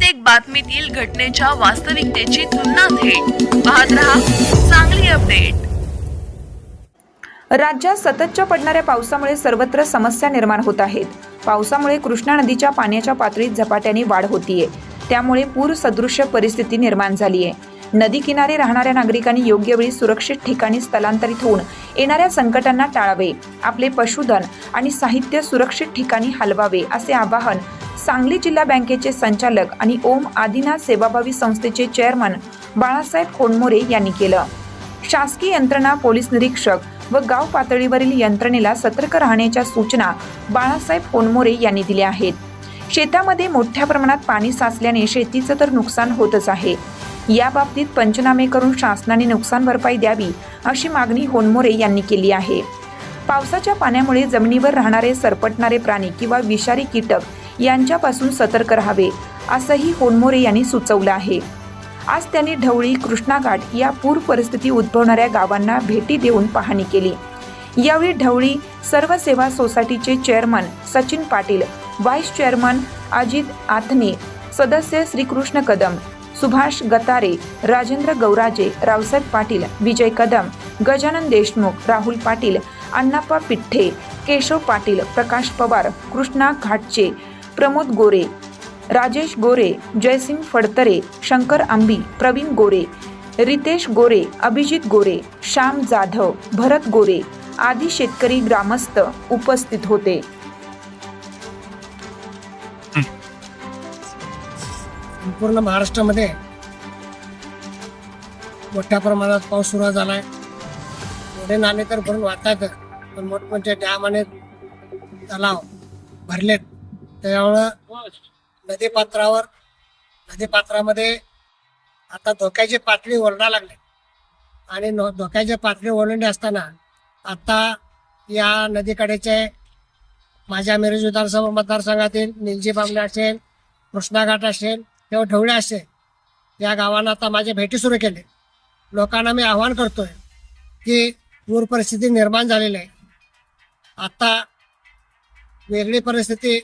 प्रत्येक बातमीतील घटनेच्या वास्तविकतेची तुलना थेट पाहत रहा चांगली अपडेट। राज्यात सततच्या पडणाऱ्या पावसामुळे सर्वत्र समस्या निर्माण होत आहेत। पावसामुळे कृष्णा नदीच्या पाण्याच्या पातळीत झपाट्याने वाढ होतीये, त्यामुळे पूर सदृश्य परिस्थिती निर्माण झाली आहे। नदी किनारी राहणाऱ्या नागरिकांनी योग्य वेळी सुरक्षित ठिकाणी स्थलांतरित होऊन येणाऱ्या संकटांना टाळावे, आपले पशुधन आणि साहित्य सुरक्षित ठिकाणी हलवावे असे आवाहन सांगली जिल्हा बँकेचे संचालक आणि ओम आदिनाथ सेवाभावी संस्थेचे चेअरमन बाळासाहेब खोंडमोरे यांनी केलं। शासकीय यंत्रणा, पोलीस निरीक्षक व गाव पातळीवरील यंत्रणेला सतर्क राहण्याच्या सूचना बाळासाहेब खोंडमोरे यांनी दिल्या आहेत। शेतामध्ये मोठ्या प्रमाणात पाणी साचल्याने शेतीचं तर नुकसान होतच आहे। या बाबतीत पंचनामे करून शासनाने नुकसान भरपाई द्यावी अशी मागणी खोंडमोरे यांनी केली आहे। पावसाच्या पाण्यामुळे जमिनीवर राहणारे सरपटणारे प्राणी किंवा विषारी कीटक यांच्यापासून सतर्क राहावे असंही खोंडमोरे यांनी सुचवलं आहे। आज त्यांनी ढवळी, कृष्णाघाट या पूर परिस्थिती उद्भवणाऱ्या गावांना भेटी देऊन पाहणी केली। यावेळी ढवळी सर्व सेवा सोसायटीचे chairman Sachin Patil, vice chairman Ajit Athane, सदस्य श्रीकृष्ण कदम, सुभाष गतारे, राजेंद्र गौराजे, रावसाहेब पाटील, विजय कदम, गजानन देशमुख, राहुल पाटील, अण्णाप्पा पिठ्ठे, केशव पाटील, प्रकाश पवार, कृष्णा घाटचे, प्रमोद गोरे, राजेश गोरे, जयसिंग फडतरे, शंकर आंबी, प्रवीण गोरे, रितेश गोरे, अभिजित गोरे, श्याम जाधव, भरत गोरे आदी शेतकरी ग्रामस्थ उपस्थित होते। संपूर्ण महाराष्ट्रामध्ये मोठ्या प्रमाणात पाऊस सुरू झालाय। मोठे नाले तर भरून वाहतात, पण मोठमोठे डॅम आणि तलाव भरलेत। त्यामुळं नदीपात्रामध्ये आता धोक्याची पातळी ओरडा लागली आणि धोक्याची पातळी ओलांडली असताना आता या नदीकडेचे माझ्या मिरज विधानसभा मतदारसंघातील निलजी बामणे असेल, कृष्णाघाट असेल किंवा ढवळे असेल, या गावांना आता माझे भेटी सुरू केले। लोकांना मी आवाहन करतोय की पूर परिस्थिती निर्माण झालेली आहे। आता वेगळी परिस्थिती,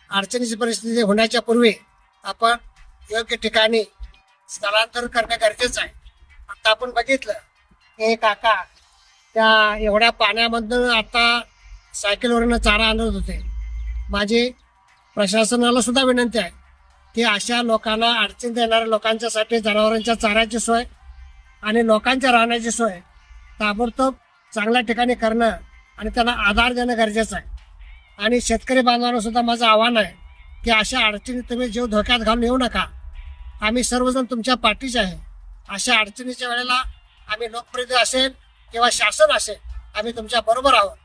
अडचणीची परिस्थिती होण्याच्या पूर्वी आपण योग्य ठिकाणी स्थलांतर करणे गरजेचं आहे। आता आपण बघितलं की काका त्या एवढ्या पाण्यामधून आता सायकलवरून चारा आणत होते। माझी प्रशासनाला सुद्धा विनंती आहे की अशा लोकांना, अडचण देणाऱ्या लोकांच्यासाठी जनावरांच्या चाऱ्याची सोय आणि लोकांच्या राहण्याची सोय ताबडतोब चांगल्या ठिकाणी करणं आणि त्यांना आधार देणं गरजेचं आहे। आणि शेतकरी बांधवांना सुद्धा माझं आव्हान आहे की अशा अडचणी तुम्ही जीव धोक्यात घालून येऊ नका। आम्ही सर्वजण तुमच्या पाठीचे आहे। अशा अडचणीच्या वेळेला आम्ही लोकप्रतिनिधी असेल किंवा शासन असेल, आम्ही तुमच्या बरोबर आहोत।